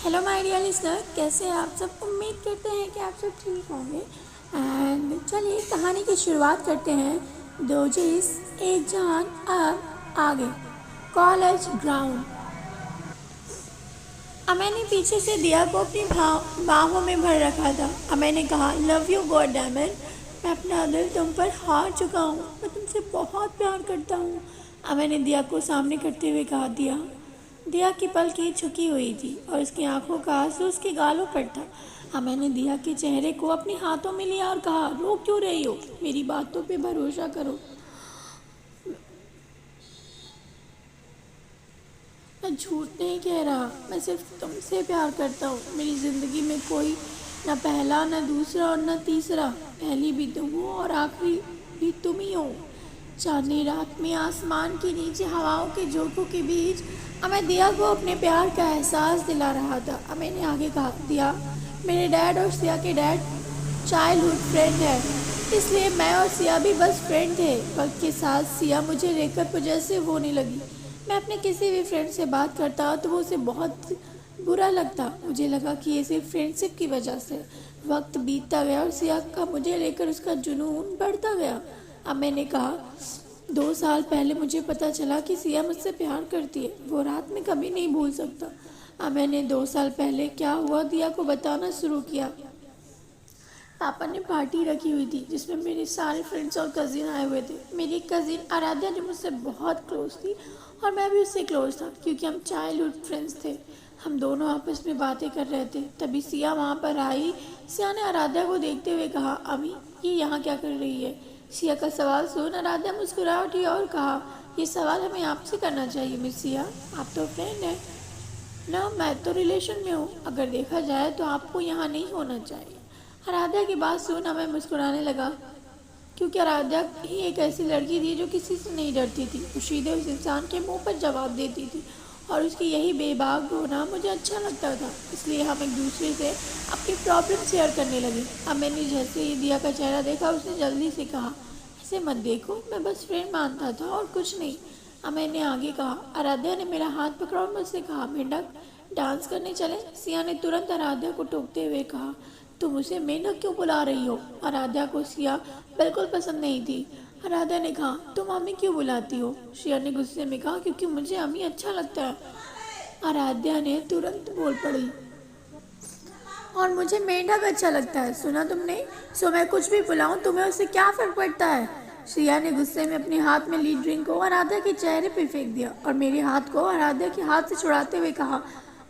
Hello my dear listener, कैसे हैं आप सब। उम्मीद करते हैं कि आप सब ठीक होंगे। एंड चलिए कहानी की शुरुआत करते हैं। दो जिस एक जान अब आगे। College ground. अमय ने पीछे से दिया को अपनी बाहों में भर रखा था। अमय ने कहा, love you god damn it. मैं अपना दिल तुम पर हार चुका हूँ। मैं तुमसे बहुत प्यार करता हूँ। अमय ने दिया को सामने करते हुए कहा। दिया दिया की पलकें झुकी हुई थी और उसकी आंखों का आंसू उसके गालों पर था। अमय ने दिया के चेहरे को अपने हाथों में लिया और कहा, रो क्यों रही हो? मेरी बातों पे भरोसा करो। मैं झूठ नहीं कह रहा, मैं सिर्फ तुमसे प्यार करता हूँ। मेरी ज़िंदगी में कोई न पहला न दूसरा और न तीसरा। पहली भी तुम हो और आखिरी भी तुम ही हो। चांदनी रात में आसमान के नीचे हवाओं के झोंकों के बीच अमय दिया को अपने प्यार का एहसास दिला रहा था। अमय ने आगे कहा, दिया मेरे डैड और सिया के डैड चाइल्डहुड फ्रेंड है, इसलिए मैं और सिया भी बस फ्रेंड थे। वक्त के साथ सिया मुझे लेकर पोजेसिव होने लगी। मैं अपने किसी भी फ्रेंड से बात करता तो वो उसे बहुत बुरा लगता। मुझे लगा कि ये सिर्फ फ्रेंडशिप की वजह से। वक्त बीतता गया और सिया का मुझे लेकर उसका जुनून बढ़ता गया। अब मैंने कहा, 2 साल पहले मुझे पता चला कि सिया मुझसे प्यार करती है। वो रात में कभी नहीं भूल सकता। अब मैंने 2 साल पहले क्या हुआ दिया को बताना शुरू किया। पापा ने पार्टी रखी हुई थी जिसमें मेरे सारे फ्रेंड्स और कज़िन आए हुए थे। मेरी कज़िन आराध्या जो मुझसे बहुत क्लोज थी और मैं भी उससे क्लोज था क्योंकि हम चाइल्डहुड फ्रेंड्स थे। हम दोनों आपस में बातें कर रहे थे, तभी सिया वहाँ पर आई। सिया ने आराध्या को देखते हुए कहा, अम्मी ये यहाँ क्या कर रही है? सिया का सवाल सुन आराध्या मुस्कुरा उठी और कहा, ये सवाल हमें आपसे करना चाहिए मिस सिया, आप तो फ्रेंड हैं ना। मैं तो रिलेशन में हूँ, अगर देखा जाए तो आपको यहाँ नहीं होना चाहिए। आराध्या की बात सुन मैं मुस्कुराने लगा क्योंकि आराध्या ही एक ऐसी लड़की थी जो किसी से नहीं डरती थी। वो सीधे उस इंसान के मुंह पर जवाब देती थी और उसकी यही बेबाक होना मुझे अच्छा लगता था। इसलिए हम एक दूसरे से अपनी प्रॉब्लम शेयर करने लगे। अब मैंने जैसे ही दिया का चेहरा देखा उसने जल्दी से कहा, ऐसे मत देखो, मैं बस फ्रेंड मानता था और कुछ नहीं। अब मैंने आगे कहा। आराध्या ने मेरा हाथ पकड़ा और मुझसे कहा, मेंढक डांस करने चले। सिया ने तुरंत आराध्या को टोकते हुए कहा, तुम उसे मेंढक क्यों बुला रही हो? आराध्या को सिया बिल्कुल पसंद नहीं थी। आराध्या ने कहा, तुम अम्मी क्यों बुलाती हो? सिया ने गुस्से में कहा, क्योंकि मुझे अम्मी अच्छा लगता है। आराध्या ने तुरंत बोल पड़ी, और मुझे मेंढक अच्छा लगता है। सुना तुमने? सो मैं कुछ भी बुलाऊं तुम्हें उससे क्या फर्क पड़ता है? सिया ने गुस्से में अपने हाथ में ली ड्रिंक को आराध्या के चेहरे पर फेंक दिया और मेरे हाथ को आराध्या के हाथ से छुड़ाते हुए कहा,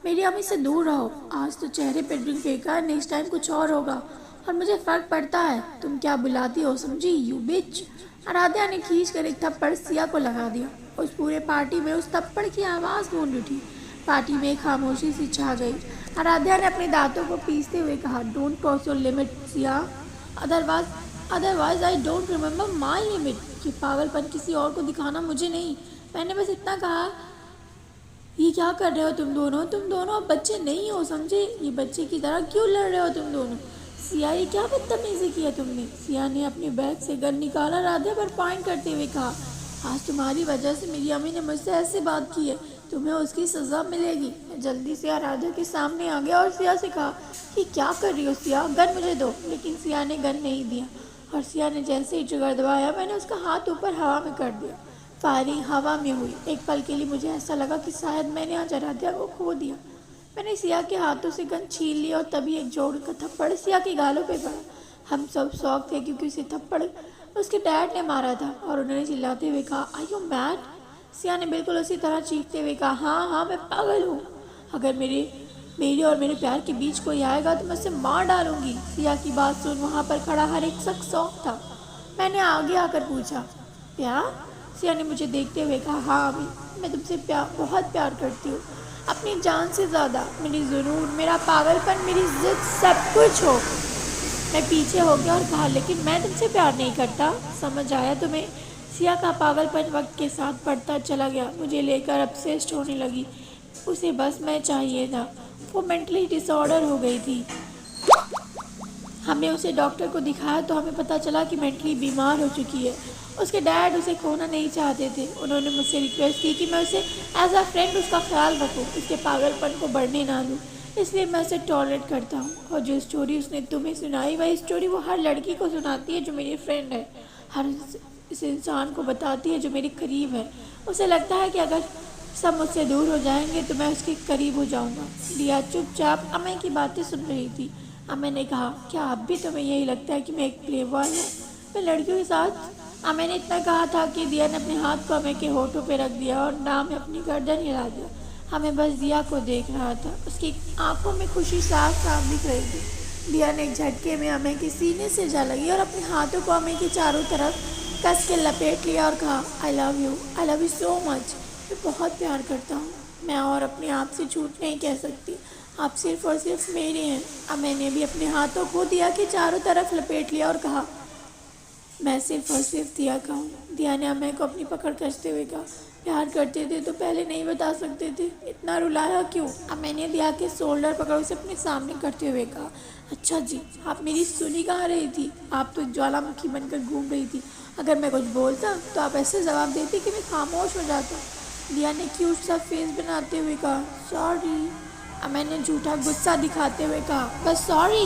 मेरी अम्मी से दूर रहो। आज तो चेहरे पे ड्रिंक फेंका, नेक्स्ट टाइम कुछ और होगा और मुझे फर्क पड़ता है। तुम क्या बुलाती हो, समझी यू बिच? आराध्या ने खींच कर एक थप्पड़ सिया को लगा दिया। उस पूरे पार्टी में उस थप्पड़ की आवाज़ गूंज उठी। पार्टी में खामोशी सी छा गई। आराध्या ने अपने दांतों को पीसते हुए कहा, don't cross your limit Siya, otherwise I don't remember my limit. ये पागलपन किसी और को दिखाना मुझे नहीं। मैंने बस इतना कहा। ये क्या कर रहे हो तुम दोनों? तुम दोनों अब बच्चे नहीं हो, समझे? ये बच्चे की तरह क्यों लड़ रहे हो तुम दोनों? सिया, ये क्या बदतमीजी किया तुमने? सिया ने अपने बैग से गन निकाला, राधा पर पॉइंट करते हुए कहा, आज तुम्हारी वजह से मेरी अम्मी ने मुझसे ऐसे बात की है, तुम्हें उसकी सज़ा मिलेगी। मैं जल्दी से राधा के सामने आ गया और सिया से कहा कि क्या कर रही हो सिया, गन मुझे दो। लेकिन सिया ने गन नहीं दिया और सिया ने जैसे ही ट्रिगर दबाया मैंने उसका हाथ ऊपर हवा में कर दिया। फायरिंग हवा में हुई। एक पल के लिए मुझे ऐसा लगा कि शायद मैंने आज आराध्या को खो दिया। मैंने सिया के हाथों से गन छीन ली और तभी एक जोर का थप्पड़ सिया के गालों पे पड़ा। हम सब शौक थे क्योंकि उसे थप्पड़ उसके डैड ने मारा था और उन्होंने चिल्लाते हुए कहा, आर यू मैड? सिया ने बिल्कुल उसी तरह चीखते हुए कहा, हाँ हाँ मैं पागल हूँ। अगर मेरे और मेरे प्यार के बीच कोई आएगा तो मैं उसे मार डालूंगी। सिया की बात सुन वहाँ पर खड़ा हर एक शख्स शौक था। मैंने आगे आकर पूछा, प्यार? सिया ने मुझे देखते हुए कहा, हाँ अभी मैं तुमसे बहुत प्यार करती हूँ, अपनी जान से ज़्यादा। मेरी जुनून, मेरा पागलपन, मेरी जिद सब कुछ हो। मैं पीछे हो गया और कहा, लेकिन मैं तुमसे प्यार नहीं करता। समझ आया तुम्हें? सिया का पागलपन वक्त के साथ बढ़ता चला गया। मुझे लेकर अपसेस्ड होने लगी। उसे बस मैं चाहिए था। वो मेंटली डिसऑर्डर हो गई थी। हमने उसे डॉक्टर को दिखाया तो हमें पता चला कि मेंटली बीमार हो चुकी है। उसके डैड उसे खोना नहीं चाहते थे। उन्होंने मुझसे रिक्वेस्ट की कि मैं उसे एज अ फ्रेंड उसका ख्याल रखूं, उसके पागलपन को बढ़ने ना दूं। इसलिए मैं उसे टॉलरेट करता हूँ। और जो स्टोरी उसने तुम्हें सुनाई, वही स्टोरी वो हर लड़की को सुनाती है जो मेरी फ्रेंड है, हर इस इंसान को बताती है जो मेरे करीब है। उसे लगता है कि अगर सब मुझसे दूर हो जाएंगे तो मैं उसके करीब हो जाऊंगा। दिया चुपचाप अमय की बातें सुन रही थी। अमय ने कहा, क्या अब भी तुम्हें यही लगता है कि मैं एक प्ले बॉय हूँ, मैं लड़कियों के साथ? अमय ने इतना कहा था कि दिया ने अपने हाथ को अमय के होठों पर रख दिया और नाम में अपनी गर्दन हिला दिया। हमें बस दिया को देख रहा था। उसकी आंखों में खुशी साफ साफ दिख रही थी। दिया ने एक झटके में अमय के सीने से जा लगी और अपने हाथों को अमय के चारों तरफ कस के लपेट लिया और कहा, I love you so much. मैं बहुत प्यार करता हूँ। मैं और अपने आप से झूठ नहीं कह सकती। आप सिर्फ और सिर्फ मेरे हैं। अमय ने भी अपने हाथों को दिया के चारों तरफ लपेट लिया और कहा, मैं सिर्फ और सिर्फ दिया का हूँ। दिया ने अमय को अपनी पकड़ कसते हुए कहा, प्यार करते थे तो पहले नहीं बता सकते थे, इतना रुलाया क्यों? अमय ने दिया के शोल्डर पकड़ उसे अपने सामने करते हुए कहा, अच्छा जी, आप मेरी सुनी कहाँ रही थी? आप तो ज्वालामुखी बनकर घूम रही थी। अगर मैं कुछ बोलता तो आप ऐसे जवाब देती कि मैं खामोश हो जाता। दिया ने क्यूट सा फेस बनाते हुए कहा, सॉरी। अमय ने झूठा गुस्सा दिखाते हुए कहा, बस सॉरी?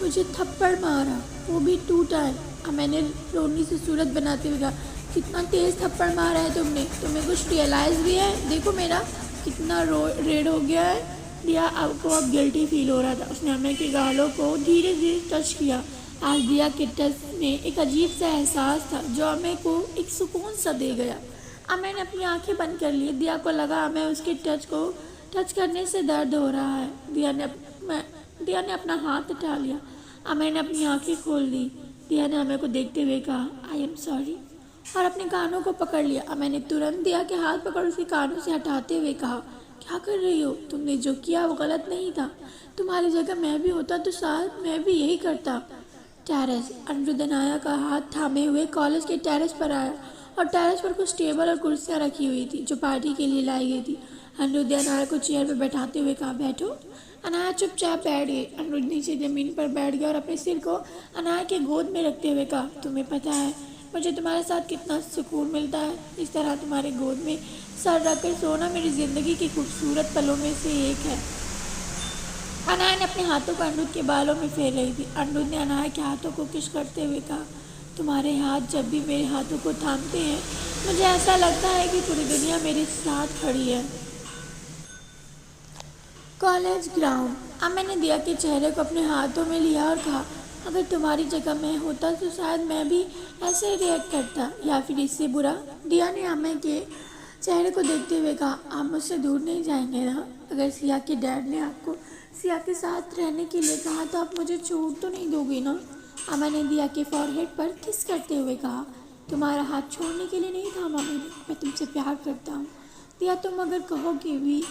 मुझे थप्पड़ मारा, वो भी 2 टाइम। अमय ने रोनी से सूरत बनाते हुए कहा, कितना तेज थप्पड़ मारा है तुमने? तुम्हें कुछ रियलाइज़ भी है? देखो मेरा कितना रेड हो गया है। दिया आपको अब गिल्टी फील हो रहा था। उसने अमय के गालों को धीरे धीरे टच किया। आज दिया के टच में एक अजीब सा एहसास था जो अमय को एक सुकून सा दे गया। अमय ने अपनी आंखें बंद कर ली। दिया को लगा अमय उसके टच करने से दर्द हो रहा है। दिया ने अपना हाथ उठा लिया। अमय ने अपनी आंखें खोल दी। दिया ने अमय को देखते हुए कहा, आई एम सॉरी, और अपने कानों को पकड़ लिया। अमय ने तुरंत दिया के हाथ पकड़ उसके कानों से हटाते हुए कहा, क्या कर रही हो? तुमने जो किया वो गलत नहीं था। तुम्हारी जगह मैं भी होता तो शायद मैं भी यही करता। टेरेस। अनिरुद्ध अनाया का हाथ थामे हुए कॉलेज के टेरेस पर आया और टेरेस पर कुछ टेबल और कुर्सियां रखी हुई थी जो पार्टी के लिए लाई गई थी। अनिरुद्ध अनाया को चेयर पर बैठाते हुए कहा, बैठो। अनाया चुपचाप बैठ गई। अनिरुद्ध नीचे ज़मीन पर बैठ गया और अपने सिर को अनाया के गोद में रखते हुए कहा, तुम्हें पता है मुझे तुम्हारे साथ कितना सुकून मिलता है? इस तरह तुम्हारे गोद में सर रखकर सोना मेरी ज़िंदगी की खूबसूरत पलों में से एक है। अनाया ने अपने हाथों को अनिरुद्ध के बालों में फेर रही थी। अनिरुद्ध ने अनाया के हाथों को किस करते हुए कहा, तुम्हारे हाथ जब भी मेरे हाथों को थामते हैं मुझे ऐसा लगता है कि पूरी दुनिया मेरे साथ खड़ी है। College ground. अमय ने दिया के चेहरे को अपने हाथों में लिया और कहा, अगर तुम्हारी जगह मैं होता तो शायद मैं भी ऐसे ही रिएक्ट करता, या फिर इससे बुरा। दिया ने अमय के चेहरे को देखते हुए कहा, आप मुझसे दूर नहीं जाएंगे ना? अगर सिया के डैड ने आपको सिया के साथ रहने के लिए कहा तो आप मुझे छोड़ तो नहीं दोगे ना? अमय ने दिया के फॉरहेड पर किस करते हुए कहा, तुम्हारा हाथ छोड़ने के लिए नहीं थामा मैंने, मैं तुमसे प्यार करता हूँ। दिया, तुम अगर कहोगे भी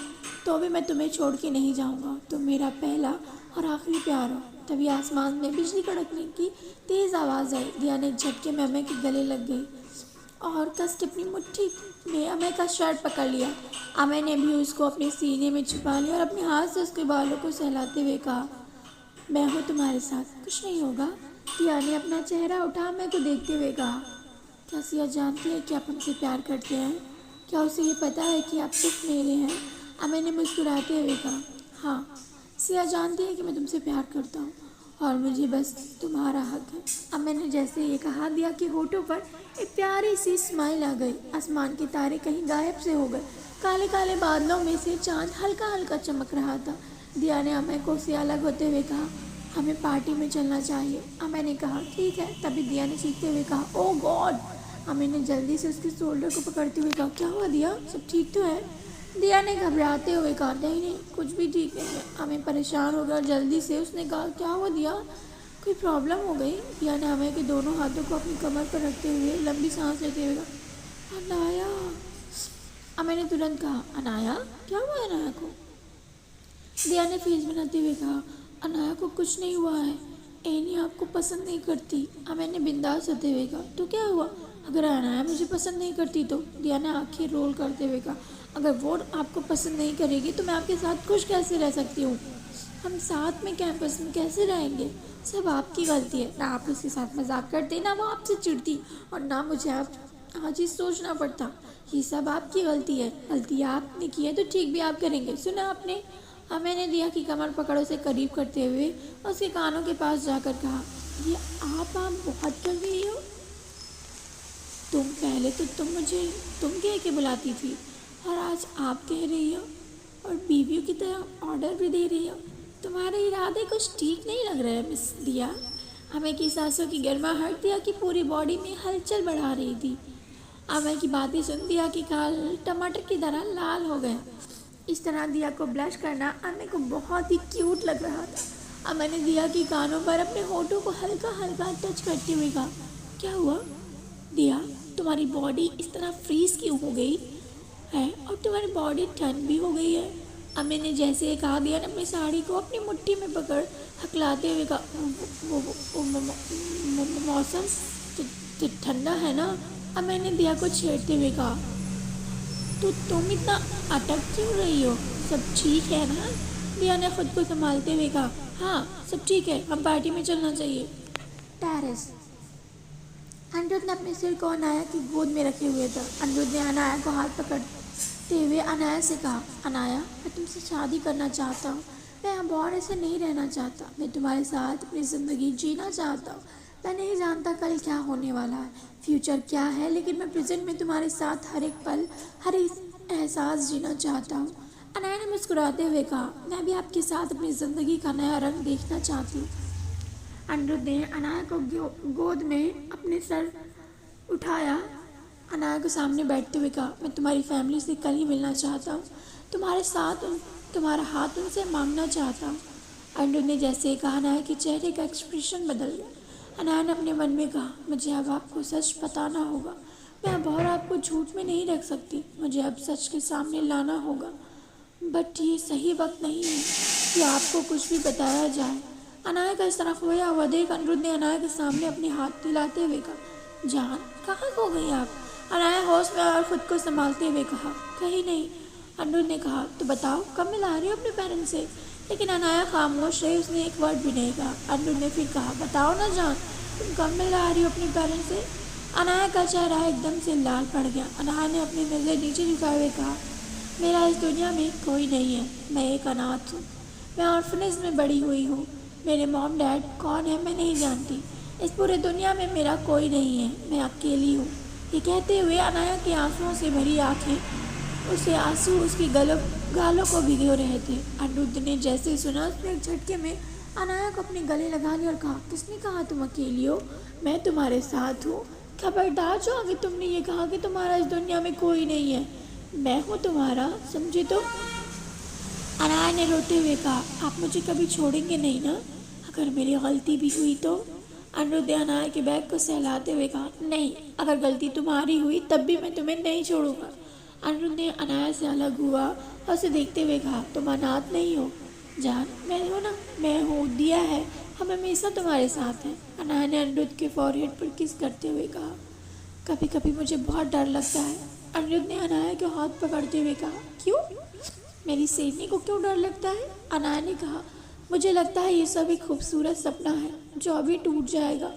तो भी मैं तुम्हें छोड़ के नहीं जाऊँगा। तुम मेरा पहला और आखिरी प्यार हो। तभी आसमान में बिजली कड़कने की तेज़ आवाज़ आई। दिया ने झटके में अमय के गले लग गई और कस के अपनी मुट्ठी में अमय का शर्ट पकड़ लिया। अमय ने भी उसको अपने सीने में छुपा लिया और अपने हाथ से उसके बालों को सहलाते हुए कहा, मैं हूँ तुम्हारे साथ, कुछ नहीं होगा। दिया ने अपना चेहरा उठा अमय को देखते हुए कहा, क्या सिया जानती है कि आप हमसे प्यार करते हैं? क्या उसे ये पता है कि आप सिर्फ मेरे हैं? अमय ने मुस्कुराते हुए कहा, हाँ, सिया जानती है कि मैं तुमसे प्यार करता हूँ और मुझे बस तुम्हारा हक है। अमय ने जैसे ये कहा, दिया के होठों पर एक प्यारी सी स्माइल आ गई। आसमान के तारे कहीं गायब से हो गए। काले काले बादलों में से चांद हल्का हल्का चमक रहा था। दिया ने अमय को से अलग होते हुए कहा, हमें पार्टी में चलना चाहिए। अमय ने कहा, ठीक है। तभी दिया ने चीखते हुए कहा, ओ गॉड। अमय ने जल्दी से उसके शोल्डर को पकड़ते हुए कहा, क्या हुआ दिया, सब ठीक तो है? दिया ने घबराते हुए कहा, नहीं, कुछ भी ठीक नहीं है। अमय परेशान हो गया और जल्दी से उसने कहा, क्या हुआ दिया, कोई प्रॉब्लम हो गई? दिया ने अमय के दोनों हाथों को अपनी कमर पर रखते हुए लंबी सांस लेते हुए कहा, अनाया। अमय ने तुरंत कहा, अनाया, क्या हुआ अनाया को? दिया ने फेस बनाते हुए कहा, अनाया को कुछ नहीं हुआ है, एनी आपको पसंद नहीं करती। अमय ने बिंदास होते हुए कहा, तो क्या हुआ? अगर अनाया मुझे पसंद नहीं करती तो? दिया ने आंखें रोल करते हुए कहा, अगर वो आपको पसंद नहीं करेगी तो मैं आपके साथ खुश कैसे रह सकती हूँ? हम साथ में कैंपस में कैसे रहेंगे? सब आपकी गलती है। ना आप उसके साथ मजाक करते, ना वो आपसे चिढ़ती, और ना मुझे आप आज ही सोचना पड़ता। ये सब आपकी गलती है। गलती आपने की है तो ठीक भी आप करेंगे, सुना आपने? अब मैंने दिया कि कमर पकड़ उसे करीब करते हुए उसके कानों के पास जाकर कहा, ये आप बहुत कर रही हो। तुम पहले तो तुम मुझे तुम कह के बुलाती थी और आज आप कह रही हो और बीवियों की तरह ऑर्डर भी दे रही हो। तुम्हारे इरादे कुछ ठीक नहीं लग रहे हैं मिस दिया। हमें की सांसों की गर्माहट दिया कि पूरी बॉडी में हलचल बढ़ा रही थी। अमय की बातें सुन दिया कि गाल टमाटर की तरह लाल हो गए। इस तरह दिया को ब्लश करना अमय को बहुत ही क्यूट लग रहा था। अमय ने दिया कि कानों पर अपने होठों को हल्का हल्का टच करते हुए कहा, क्या हुआ दिया, तुम्हारी बॉडी इस तरह फ्रीज क्यों हो गई है और तुम्हारी बॉडी ठंड भी हो गई है। अमय ने जैसे कहा, दिया ने अपनी साड़ी को अपनी मुट्ठी में पकड़ हकलाते हुए कहा, मौसम ठंडा है ना। अमय ने दिया को छेड़ते हुए कहा, तो तुम इतना अटक क्यों रही हो, सब ठीक है ना। दिया ने खुद को संभालते हुए कहा, हाँ सब ठीक है, हम पार्टी में चलना चाहिए। टेरेस। अनिरुद्ध ने अपने सिर को अनाया की गोद में रखे हुए था। अनिरुद्ध ने अनाया को हाथ पकड़ते हुए अनाया से कहा, अनाया मैं तुमसे शादी करना चाहता हूँ। मैं अब और ऐसे नहीं रहना चाहता। मैं तुम्हारे साथ अपनी ज़िंदगी जीना चाहता हूँ। मैं नहीं जानता कल क्या होने वाला है, फ्यूचर क्या है, लेकिन मैं प्रेजेंट में तुम्हारे साथ हर एक पल हर एक एहसास जीना चाहता हूँ। अनाया ने मुस्कुराते हुए कहा, मैं भी आपके साथ अपनी ज़िंदगी का नया रंग देखना चाहती हूँ। अनिरुद्ध ने अनाया को गोद में अपने सर उठाया। अनाया को सामने बैठते हुए कहा, मैं तुम्हारी फैमिली से कल ही मिलना चाहता हूँ। तुम्हारा हाथ उनसे मांगना चाहता हूँ। अनिरुद्ध ने जैसे ही कहा, अनाया के चेहरे का एक्सप्रेशन बदल गया। अनाया ने अपने मन में कहा, मुझे अब आपको सच बताना होगा। मैं अब और आपको झूठ में नहीं रख सकती। मुझे अब सच के सामने लाना होगा। बट ये सही वक्त नहीं है कि आपको कुछ भी बताया जाए। अनाया का इस तरह खोया हुआ देख अनिरुद्ध ने अनाया के सामने अपने हाथ दिलाते हुए कहा, जान कहाँ खो गई आप। अनाया होश में और खुद को संभालते हुए कहा, कहीं नहीं। अनिरुद्ध ने कहा, तो बताओ कब मिला रही हो अपने पेरेंट्स से। लेकिन अनाया खामोश रही, उसने एक वर्ड भी नहीं कहा। अनिरुद्ध ने फिर कहा, बताओ ना जान, तुम कब मिला रही हो अपने पेरेंट्स से। अनाया का चेहरा एकदम से लाल पड़ गया। अनाया ने अपनी नज़र नीचे झुकाए हुए कहा, मेरा इस दुनिया में कोई नहीं है। मैं एक अनाथ हूँ। मैं ऑर्फनेज में बड़ी हुई हूँ। मेरे मॉम डैड कौन है मैं नहीं जानती। इस पूरे दुनिया में मेरा कोई नहीं है। मैं अकेली हूँ। ये कहते हुए अनाया की आंसुओं से भरी आंखें, उसे आंसू उसकी गालों को भिगो रहे थे। अनिरुद्ध ने जैसे सुना, उसने एक झटके में अनाया को अपने गले लगा लिया और कहा, किसने कहा तुम अकेली हो। मैं तुम्हारे साथ हूँ। खबरदार जो आगे तुमने ये कहा कि तुम्हारा इस दुनिया में कोई नहीं है। मैं हूँ तुम्हारा, समझे तो। अनाया ने रोते हुए कहा, आप मुझे कभी छोड़ेंगे नहीं ना, अगर मेरी गलती भी हुई तो। अनिरुद्ध ने अनाया के बैग को सहलाते हुए कहा, नहीं, अगर गलती तुम्हारी हुई तब भी मैं तुम्हें नहीं छोड़ूंगा। अनिरुद्ध ने अनाया से अलग हुआ और उसे देखते हुए कहा, तुम अनाथ नहीं हो जान, मैं हूँ ना, मैं हूँ, दिया है, हम हमेशा तुम्हारे साथ हैं। अनाया ने अनिरुद्ध के फॉरहेड पर किस करते हुए कहा, कभी कभी मुझे बहुत डर लगता है। अनिरुद्ध ने अनाया के हाथ पकड़ते हुए कहा, क्यों, मेरी शेरनी को क्यों डर लगता है। अनाया ने कहा, मुझे लगता है ये सब एक खूबसूरत सपना है जो अभी टूट जाएगा।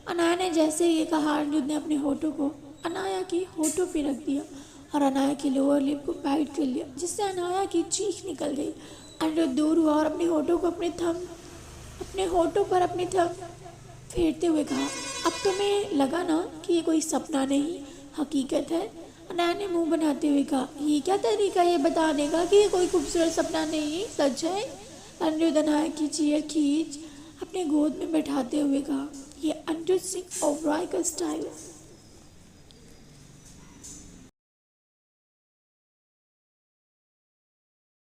अनाया ने जैसे ये कहा, अनिरुद्ध ने अपने होठों को अनाया के होठों पे रख दिया और अनाया की लोअर लिप को बाइट कर लिया, जिससे अनाया की चीख निकल गई। अनिरुद्ध दूर हुआ और अपने होठों पर अपने थम फेरते हुए कहा, अब तुम्हें लगा ना कि ये कोई सपना नहीं हकीकत है। अनाया ने मुंह बनाते हुए कहा, ये क्या तरीका है बताने का कि ये कोई खूबसूरत सपना नहीं सच है। अनिरुद्ध अनाया की चेयर खींच अपने गोद में बैठाते हुए कहा, ये अनिरुद्ध सिंह ओबरॉय का स्टाइल है।